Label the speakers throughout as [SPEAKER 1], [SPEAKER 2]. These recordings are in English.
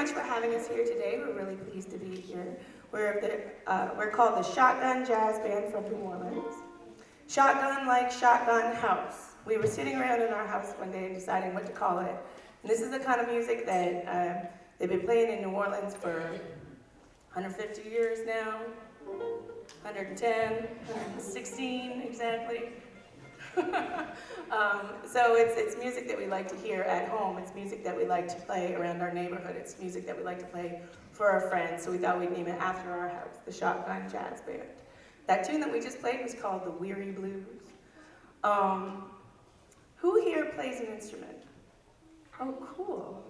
[SPEAKER 1] much for having us here today. We're really pleased to be here. We're called the Shotgun Jazz Band from New Orleans. Shotgun like Shotgun House. We were sitting around in our house one day deciding what to call it. And this is the kind of music that they've been playing in New Orleans for 150 years now. 110, 116 exactly. So it's music that we like to hear at home. It's music that we like to play around our neighborhood. It's music that we like to play for our friends. So we thought we'd name it after our house, the Shotgun Jazz Band. That tune that we just played was called the Weary Blues. Who here plays an instrument? Oh, cool.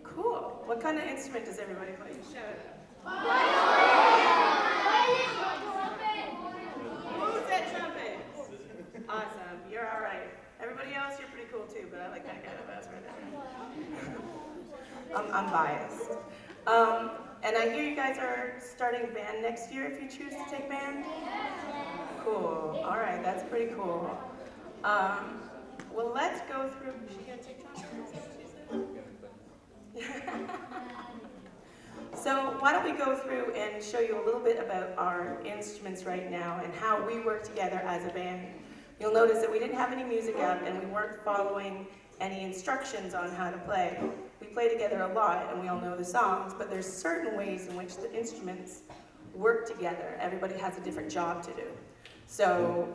[SPEAKER 1] Cool. What kind of instrument does everybody play? Shout it out. Who's that trumpet? Awesome. You're all right. Everybody else, you're pretty cool too, but I like that guy the best right there. I'm biased. And I hear you guys are starting band next year if you choose to take band? Cool. All right, that's pretty cool. Well, let's go through. Is she going to take trumpet? So why don't we go through and show you a little bit about our instruments right now and how we work together as a band. You'll notice that we didn't have any music up and we weren't following any instructions on how to play. We play together a lot and we all know the songs, but there's certain ways in which the instruments work together. Everybody has a different job to do. So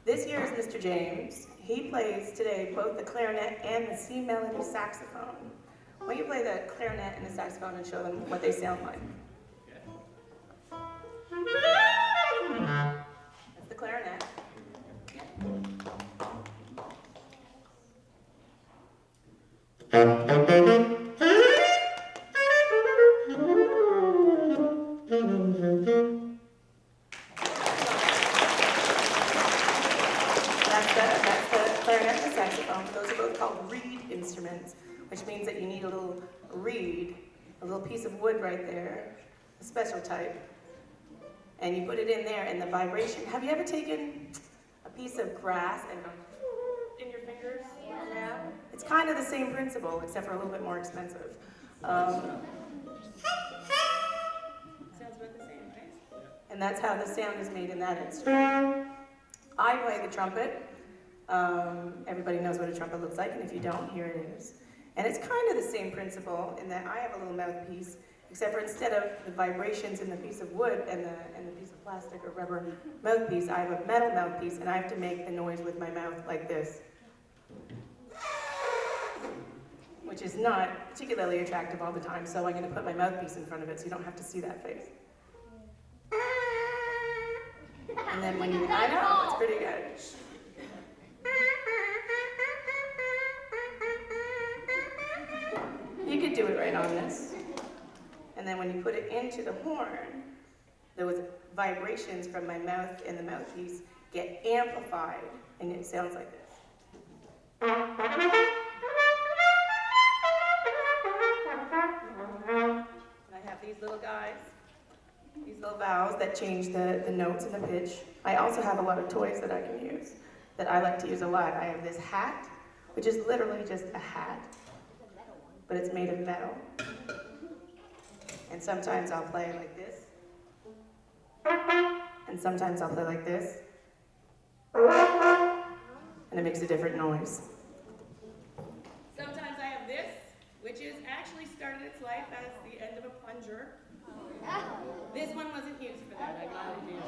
[SPEAKER 1] this year is Mr. James. He plays today both the clarinet and the C melody saxophone. Why don't you play the clarinet and the saxophone and show them what they sound like? That's the clarinet. That's the clarinet and the saxophone. Those are both called reed instruments, which means that you need a little reed, a little piece of wood right there, a special type, and you put it in there and the vibration. Have you ever taken a piece of grass and gone in your fingers? Yeah. It's kind of the same principle, except for a little bit more expensive. Sounds about the same, right? And that's how the sound is made in that instrument. I play the trumpet. Everybody knows what a trumpet looks like, and if you don't, here it is. And it's kind of the same principle in that I have a little mouthpiece, except for instead of the vibrations in the piece of wood and the piece of plastic or rubber mouthpiece, I have a metal mouthpiece, and I have to make the noise with my mouth like this, which is not particularly attractive all the time, so I'm going to put my mouthpiece in front of it so you don't have to see that face. And then when you, I know, it's pretty good. You could do it right on this. And then when you put it into the horn, those vibrations from my mouth and the mouthpiece get amplified, and it sounds like this. And I have these little guys, these little valves that change the notes and the pitch. I also have a lot of toys that I can use, that I like to use a lot. I have this hat, which is literally just a hat, but it's made of metal. And sometimes I'll play like this. And sometimes I'll play like this. And it makes a different noise. Sometimes I have this, which is actually started its life as the end of a plunger. This one wasn't used for that, I got it new.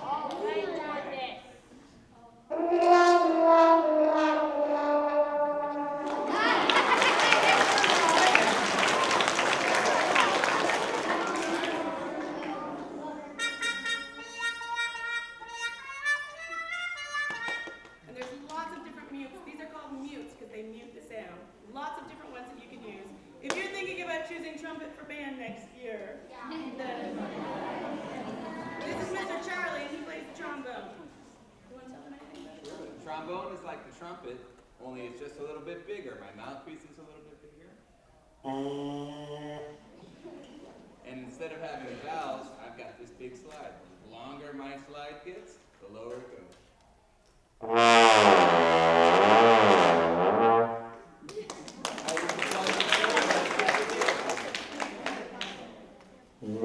[SPEAKER 1] And there's lots of different mutes. These are called mutes because they mute the sound. Lots of different ones that you can use. If you're thinking about choosing trumpet for band next year, then this is Mr. Charlie, and he plays the trombone. You want to tell them anything about it?
[SPEAKER 2] Sure. The trombone is like the trumpet, only it's just a little bit bigger. My mouthpiece is a little bit bigger. And instead of having valves, I've got this big slide. The longer my slide gets, the lower it goes.
[SPEAKER 1] This is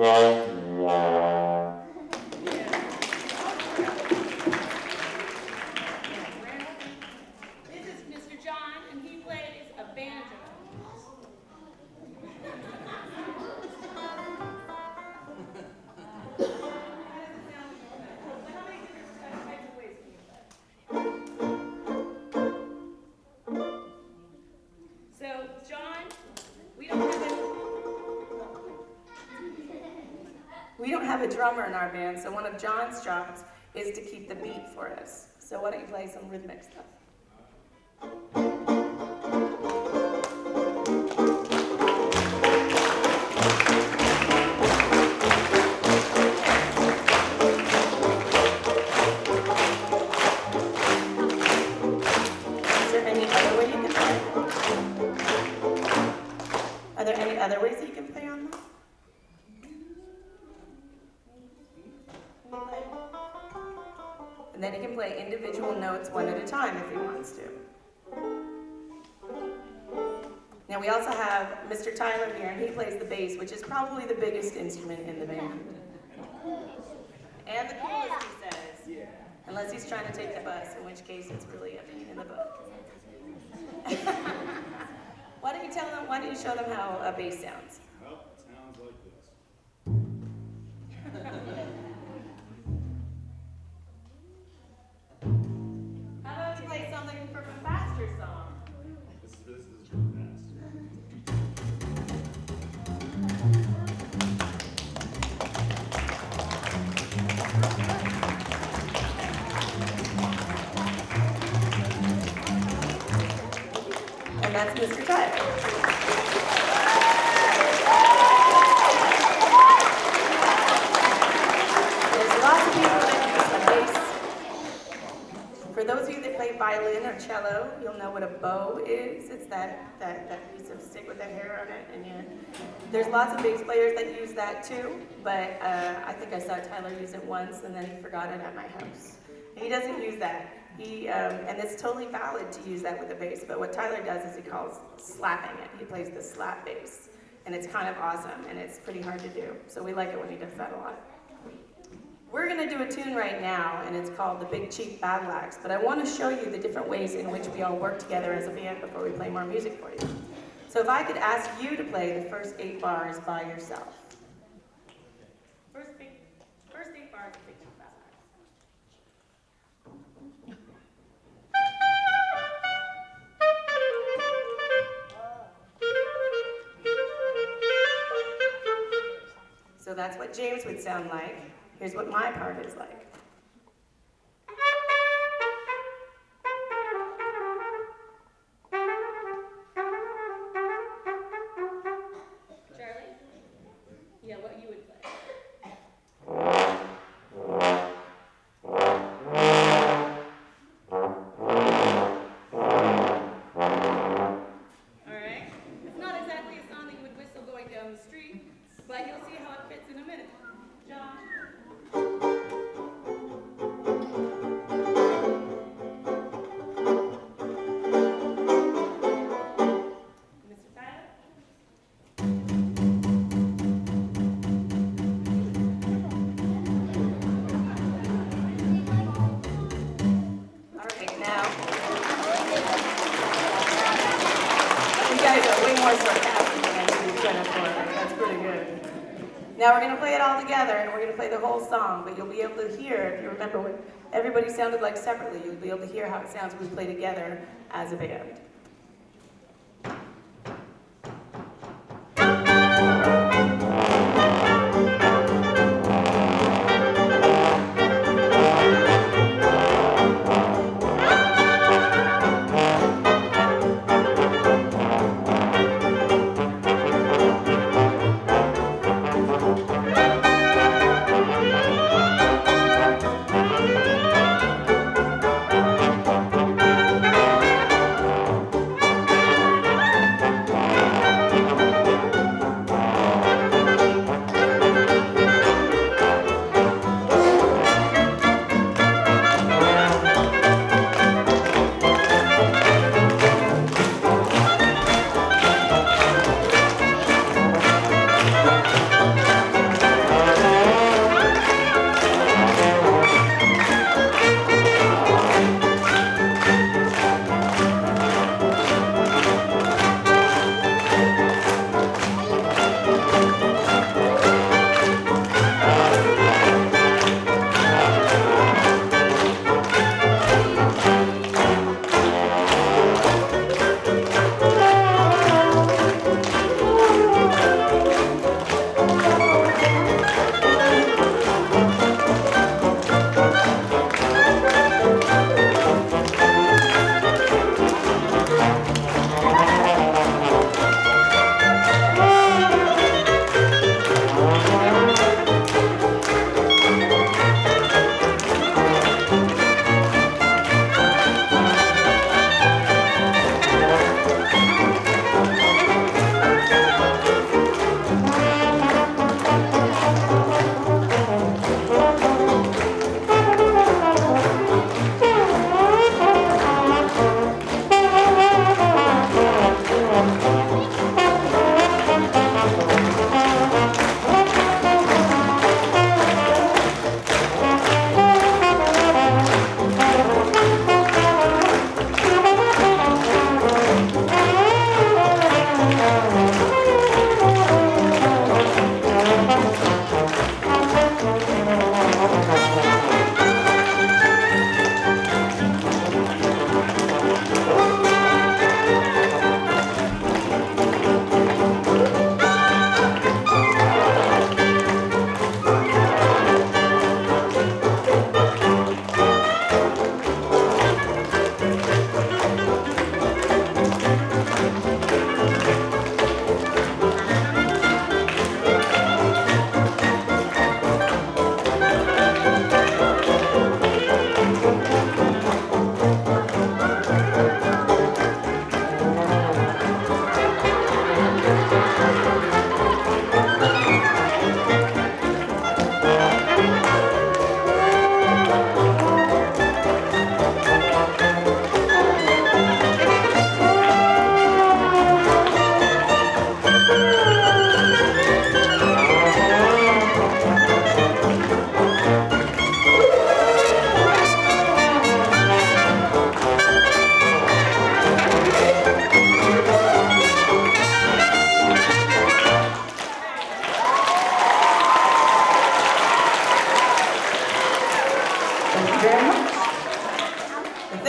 [SPEAKER 1] Mr. John, and he plays a banjo. So, John, we don't have a drummer in our band, so one of John's jobs is to keep the beat for us. So why don't you play some rhythmic stuff? Is there any other way you can play? Are there any other ways that you can play on that? And then he can play individual notes one at a time if he wants to. Now we also have Mr. Tyler here, and he plays the bass, which is probably the biggest instrument in the band. And the coolest, he says.
[SPEAKER 2] Yeah.
[SPEAKER 1] Unless he's trying to take the bus, in which case it's really a pain in the butt. Why don't you show them how a bass sounds?
[SPEAKER 3] Well, it sounds like this.
[SPEAKER 1] How about you play something from a faster song?
[SPEAKER 3] This is real fast.
[SPEAKER 1] And that's Mr. Tyler. There's lots of people that use a bass. For those of you that play violin or cello, you'll know what a bow is. It's that piece of stick with the hair on it. And there's lots of bass players that use that too, but I think I saw Tyler use it once and then he forgot it at my house. And he doesn't use that. And it's totally valid to use that with the bass, but what Tyler does is he calls slapping it. He plays the slap bass, and it's kind of awesome, and it's pretty hard to do. So we like it when he does that a lot. We're gonna do a tune right now, and it's called The Big Chief Battle Axe, but I wanna show you the different ways in which we all work together as a band before we play more music for you. So if I could ask you to play the first 8 bars by yourself. First 8 bars of Big Chief Battle Axe. So that's what James would sound like. Here's what my part is like. Charlie? Yeah, what you would play. All right. It's not exactly a song that you would whistle going down the street, but you'll see how it fits in a minute. John? Mr. Tyler? All right, now. You guys are way more sarcastic than I do credit for. That's pretty good. Now we're going to play it all together, and we're going to play the whole song, but you'll be able to hear, if you remember what everybody sounded like separately, you'll be able to hear how it sounds when we play together as a band.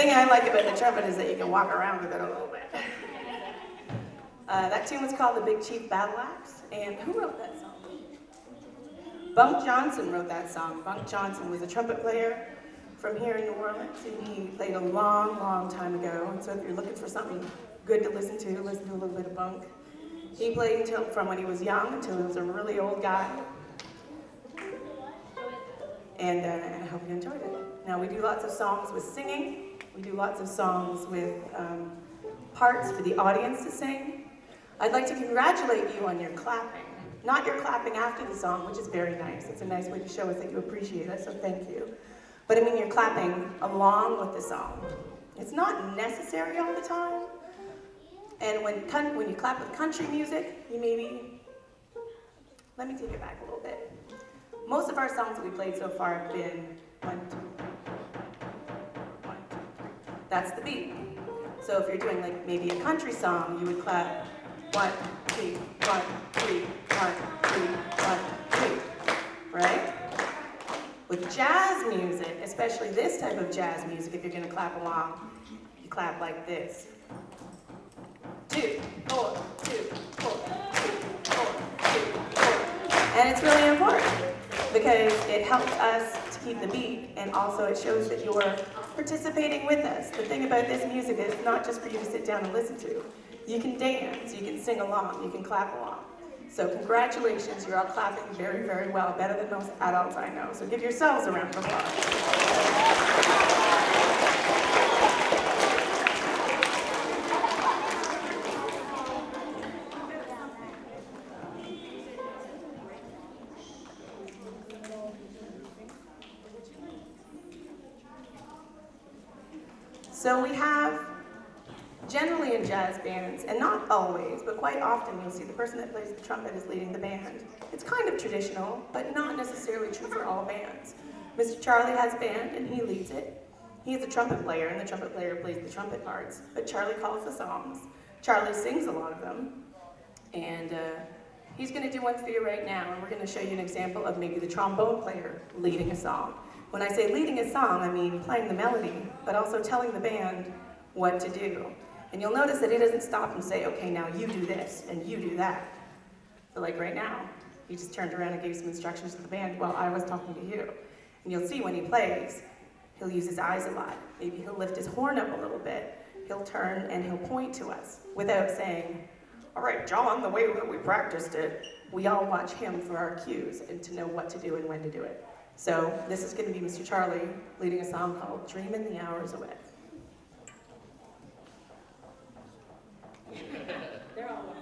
[SPEAKER 1] thing I like about the trumpet is that you can walk around with it a little bit. That tune was called The Big Chief Battle Axe, and who wrote that song? Bunk Johnson wrote that song. Bunk Johnson was a trumpet player from here in New Orleans, and he played a long, long time ago. And so if you're looking for something good to listen to a little bit of Bunk. He played until from when he was young until he was a really old guy. And I hope you enjoyed it. Now we do lots of songs with singing. We do lots of songs with parts for the audience to sing. I'd like to congratulate you on your clapping. Not your clapping after the song, which is very nice. It's a nice way to show us that you appreciate us, so thank you. But I mean you're clapping along with the song. It's not necessary all the time. And when you clap with country music, you maybe, let me take it back a little bit. Most of our songs that we played so far have been 1, 2, 3, 1, 2, 3. That's the beat. So if you're doing like maybe a country song, you would clap 1, 2, 1, 3, 1, 2, 1, 3, right? With jazz music, especially this type of jazz music, if you're gonna clap along, you clap like this. 2, 4, 2, 4, 2, 4, 2, 4. And it's really important because it helps us to keep the beat, and also it shows that you're participating with us. The thing about this music is not just for you to sit down and listen to. You can dance, you can sing along, you can clap along. So congratulations, you're all clapping very, very well, better than most adults I know. So give yourselves a round of applause. So we have, generally in jazz bands, and not always, but quite often you'll see the person that plays the trumpet is leading the band. It's kind of traditional, but not necessarily true for all bands. Mr. Charlie has a band and he leads it. He's a trumpet player and the trumpet player plays the trumpet parts, but Charlie calls the songs. Charlie sings a lot of them, and he's gonna do one for you right now, and we're gonna show you an example of maybe the trombone player leading a song. When I say leading a song, I mean playing the melody, but also telling the band what to do. And you'll notice that he doesn't stop and say, okay, now you do this, and you do that. So like right now, he just turned around and gave some instructions to the band while I was talking to you. And you'll see when he plays, he'll use his eyes a lot. Maybe he'll lift his horn up a little bit. He'll turn and he'll point to us without saying, all right, John, the way that we practiced it. We all watch him for our cues and to know what to do and when to do it. So this is going to be Mr. Charlie leading a song called Dreamin' the Hours Away. They're all watching.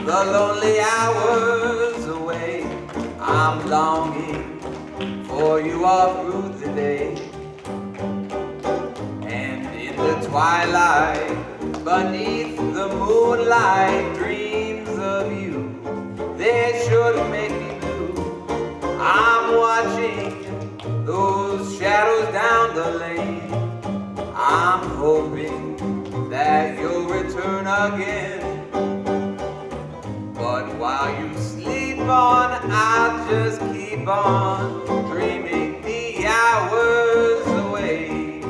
[SPEAKER 4] The lonely hours away, I'm longing for you all through the day. And in the twilight, beneath the moonlight, dreams of you, they should make me blue. I'm watching those shadows down the lane. I'm hoping that you'll return again. But while you sleep on, I'll just keep on dreaming the hours away.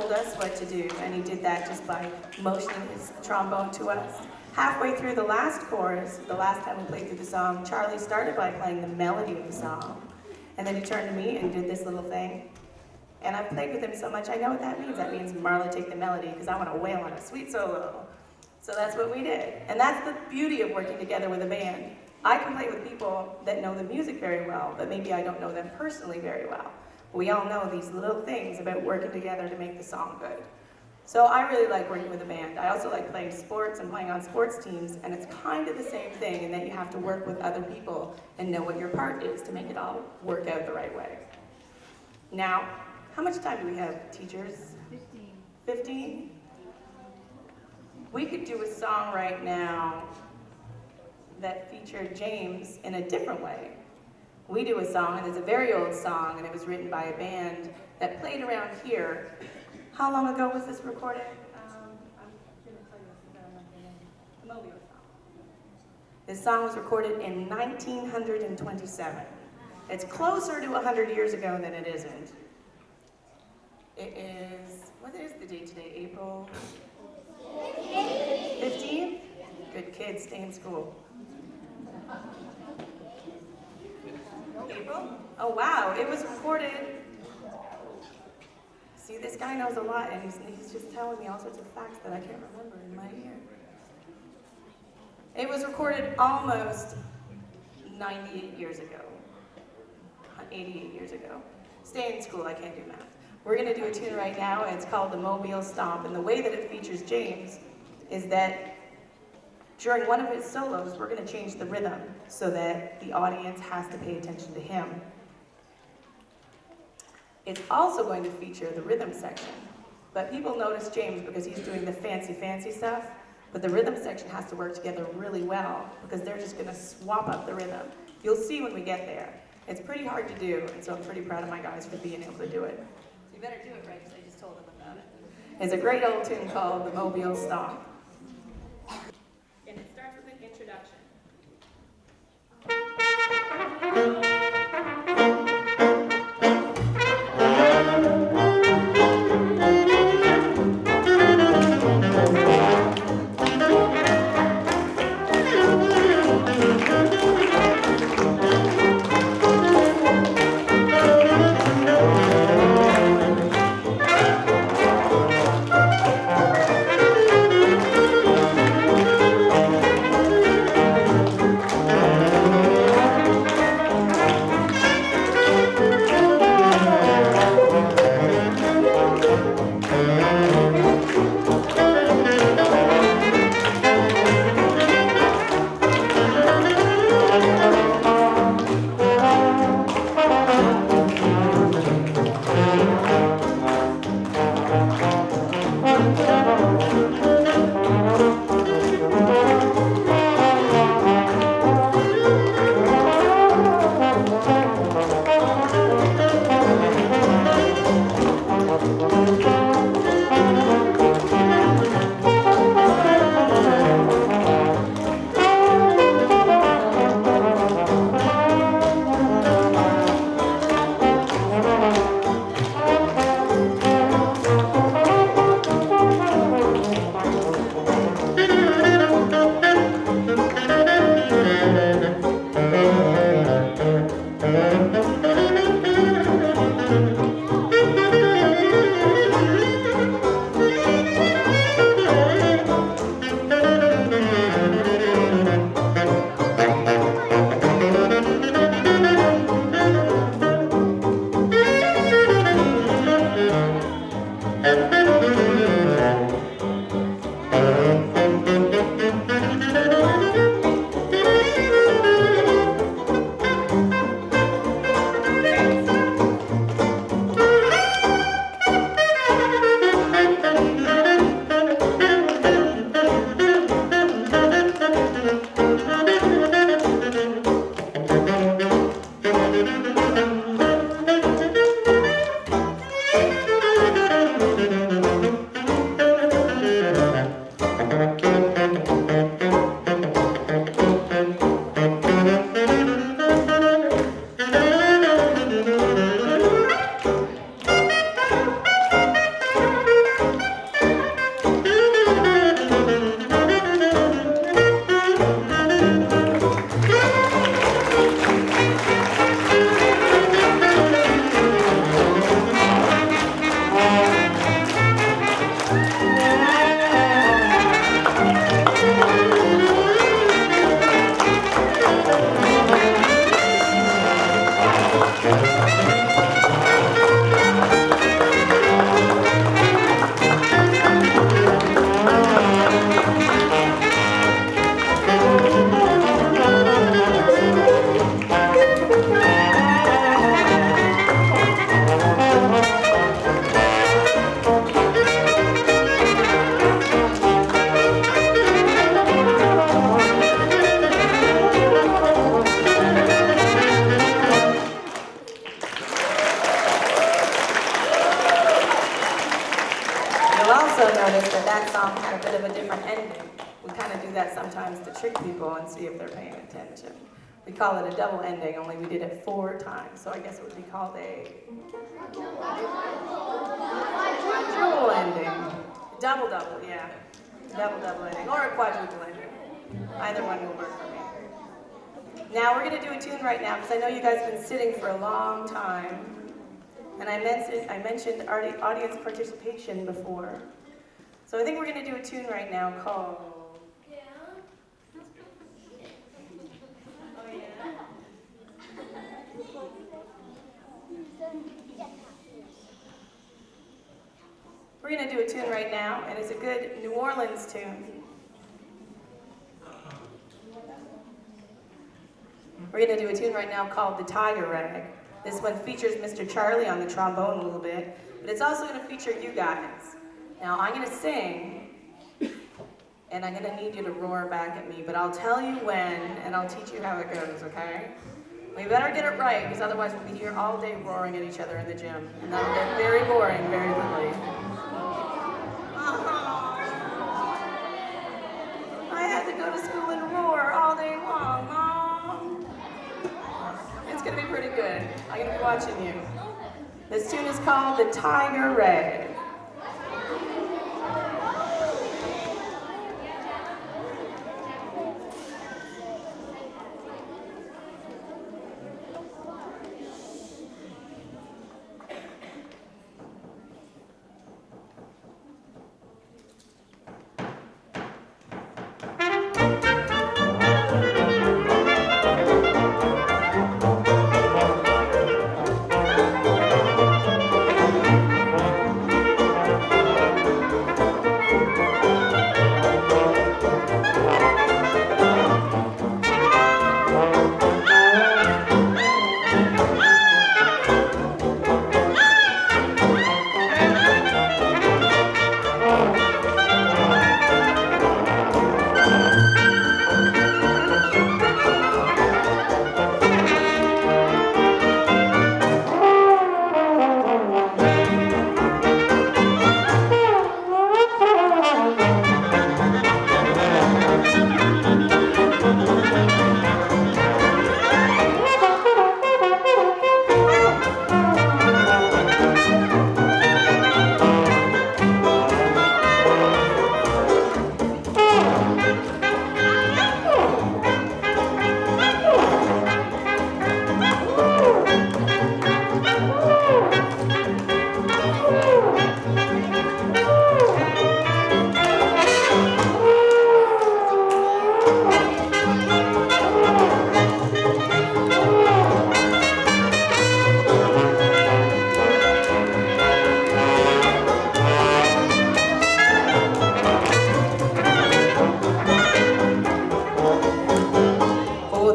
[SPEAKER 1] told us what to do, and he did that just by motioning his trombone to us. Halfway through the last chorus, the last time we played through the song, Charlie started by playing the melody of the song, and then he turned to me and did this little thing. And I've played with him so much, I know what that means. That means, Marla, take the melody, because I want to wail on a sweet solo. So that's what we did. And that's the beauty of working together with a band. I can play with people that know the music very well, but maybe I don't know them personally very well. We all know these little things about working together to make the song good. So I really like working with a band. I also like playing sports and playing on sports teams, and it's kind of the same thing in that you have to work with other people and know what your part is to make it all work out the right way. Now, how much time do we have, teachers?
[SPEAKER 5] 15.
[SPEAKER 1] 15? We could do a song right now that featured James in a different way. We do a song, and it's a very old song, and it was written by a band that played around here. How long ago was this recorded? I'm going to tell you this, I don't know the name. The Mobile song. This song was recorded in 1927. It's closer to 100 years ago than it isn't. It is, what is the date today? April 15th? Good kids, stay in school. April? Oh wow, it was recorded. See, this guy knows a lot, and he's just telling me all sorts of facts that I can't remember in my ear. It was recorded almost 98 years ago. 88 years ago. Stay in school, I can't do math. We're going to do a tune right now, and it's called the Mobile Stomp. And the way that it features James is that during one of his solos, we're going to change the rhythm so that the audience has to pay attention to him. It's also going to feature the rhythm section. But people notice James because he's doing the fancy stuff, but the rhythm section has to work together really well because they're just going to swap up the rhythm. You'll see when we get there. It's pretty hard to do, and so I'm pretty proud of my guys for being able to do it. So you better do it right, because I just told them about it. It's a great old tune called the Mobile Stomp. And it starts with an introduction. You'll also notice that that song had a bit of a different ending. We kind of do that sometimes to trick people and see if they're paying attention. We call it a double ending, only we did it 4 times, so I guess it would be called a quadruple ending. Double, yeah. Double ending, or a quadruple ending. Either one will work for me. Now we're going to do a tune right now, because I know you guys have been sitting for a long time. And I mentioned audience participation before. So I think we're going to do a tune right now called... Oh, yeah? We're going to do a tune right now, and it's a good New Orleans tune. We're going to do a tune right now called The Tiger Rag. This one features Mr. Charlie on the trombone a little bit, but it's also going to feature you guys. Now, I'm going to sing, and I'm going to need you to roar back at me, but I'll tell you when, and I'll teach you how it goes, okay? We better get it right, because otherwise we'll be here all day roaring at each other in the gym, and that'll get very boring very quickly. I had to go to school and roar all day long. It's going to be pretty good. I'm going to be watching you. This tune is called The Tiger Rag.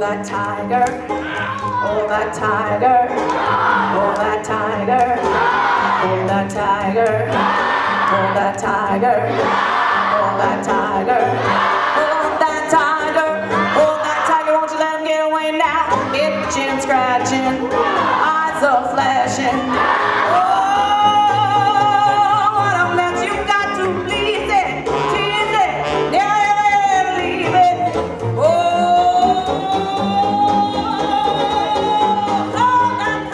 [SPEAKER 1] that tiger, oh that tiger, oh that tiger, oh that tiger, oh that tiger, oh that tiger, oh that tiger, oh that tiger, won't you let him get away now? Itching and scratching, eyes are flashing. Oh, what a mess, you got to please it, tease it, never leave it. Oh. That tiger,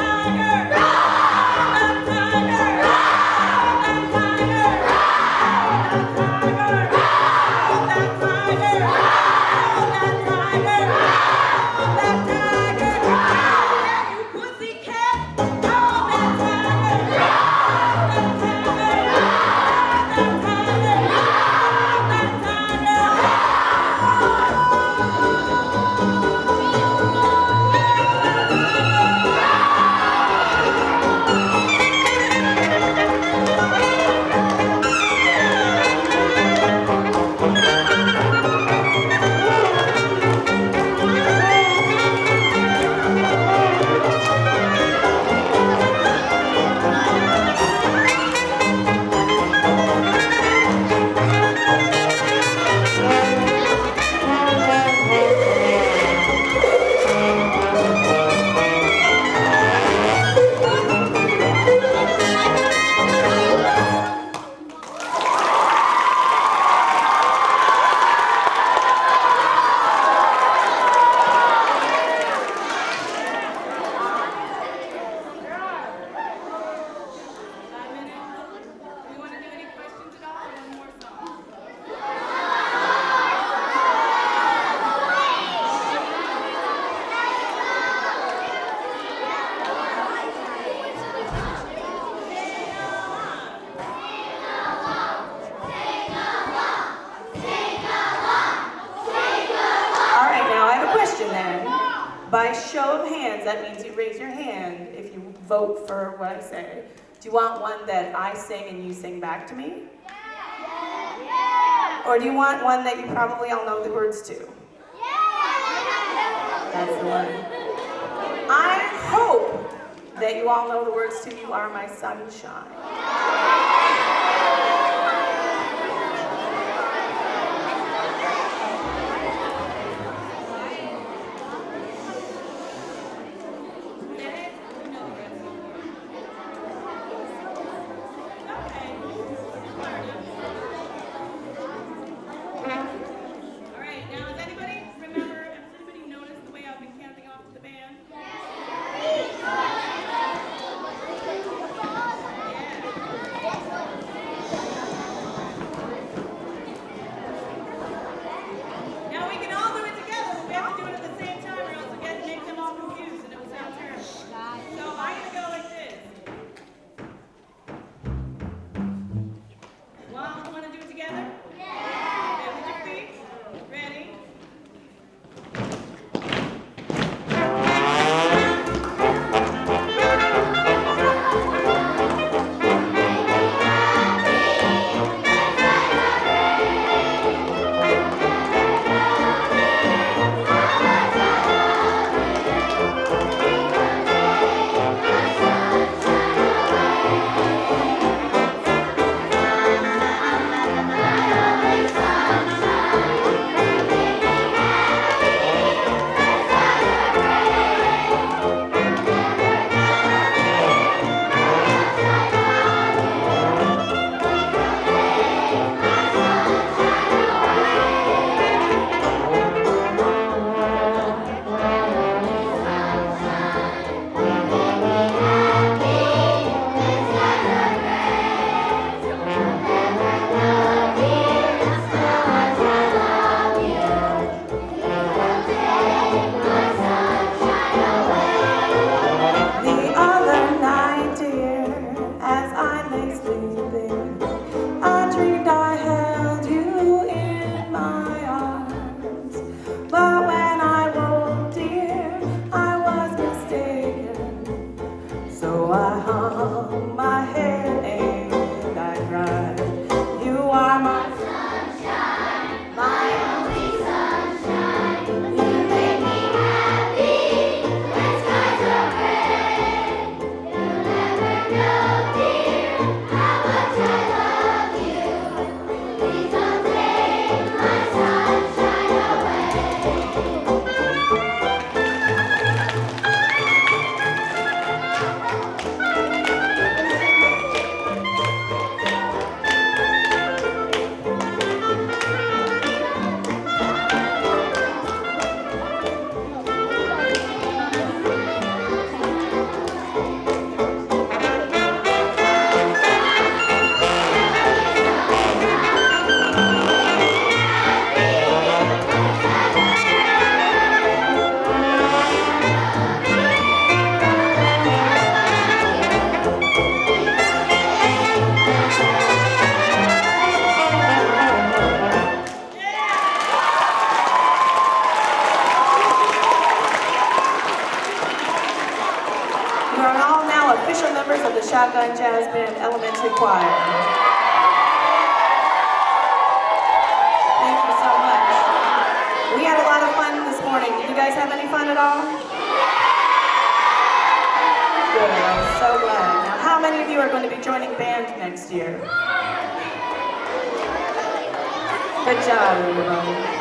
[SPEAKER 1] By show of hands, that means you raise your hand if you vote for what I say. Do you want one that I sing and you sing back to me?
[SPEAKER 5] Yeah.
[SPEAKER 1] Or do you want one that you probably all know the words to? That's the one. I hope that you all know the words to You Are My Sunshine. Official members of the Shotgun Jazz Band Elementary Choir. Thank you so much. We had a lot of fun this morning. Did you guys have any fun at all? Good, I'm so glad. Now, how many of you are going to be joining band next year? Good job, everybody.